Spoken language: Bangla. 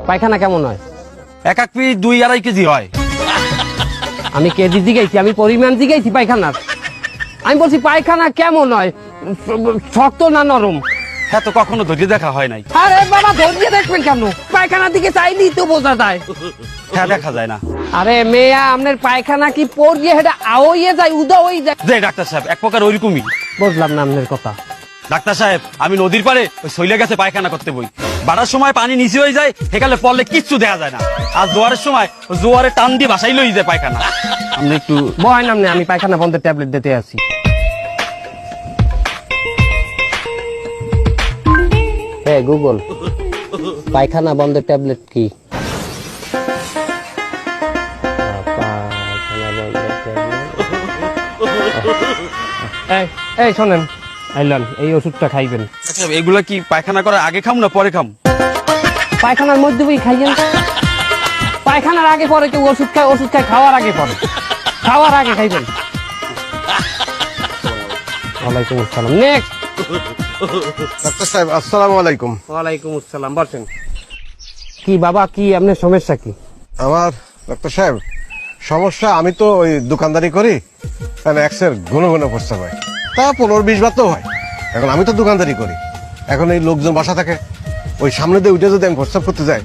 পায়খানা কেমন হয়? এক এক পিস 2-2.5 কেজি হয়। আমি কেজি জিগাইছি, আমি পরিমাণ জিগাইছি পায়খানার। আমি বলছি পায়খানা কেমন হয়, শক্ত না নরম? হ্যাঁ তো কখনো ধৈর্য দেখা হয় নাই। আরে বাবা ধৈর্য দেখবেন কেন? পায়খানার দিকে চাইলেই তো বোঝা যায়। হ্যাঁ দেখা যায় না। আরে মেয়া, আপনার পায়খানা কি পড়িয়ে হেটা আওইয়ে যায়, উদা হয়ে যায়? যে ডাক্তার সাহেব এক প্রকার ওইরকমই। বুঝলাম না আপনার কথা। ডাক্তার সাহেব আমি নদীর পাড়ে ওই শৈলে গেছে পায়খানা করতে বই, বাড়ার সময় পানি নিচে হয়ে যায়, সেকালে পড়লে কিচ্ছু দেখা যায় না। আর জোয়ারের সময় জোয়ারে টান দিয়ে বাসাই লই যায় পায়খানা। আপনি একটু বয় নাম নেই, আমি পায়খানা বন্ধের ট্যাবলেট দিতে আছি। হ্যাঁ গুগল, পায়খানা বন্ধের ট্যাবলেট কি? এই শোনেন, আইলান এই ওষুধটা খাইবেন। আচ্ছা এগুলা কি পায়খানা করার আগে খাম না পরে খাম? পায়খানার মধ্যে বই খাইয়েন। পায়খানার আগে পরে কেউ ওষুধ খায়? ওষুধ খায় খাওয়ার আগে পরে, খাওয়ার আগে খাইবেন। ওয়ালাইকুম আসসালাম। নেক্সট। ডাক্তার সাহেব আসসালামু আলাইকুম। ওয়ালাইকুম আসসালাম, বসেন। কি বাবা, কি আপনার সমস্যা কি? আমার ডাক্তার সাহেব সমস্যা, আমি তো ওই দোকানদারি করি, এক্সের ঘন ঘন প্রস্তাব হয়, তা 15-20 বার তো হয়। এখন আমি তো দোকানদারি করি, এখন এই লোকজন বাসা থাকে, ওই সামনে দিয়ে উঠে যদি আমি প্রস্তাব করতে যাই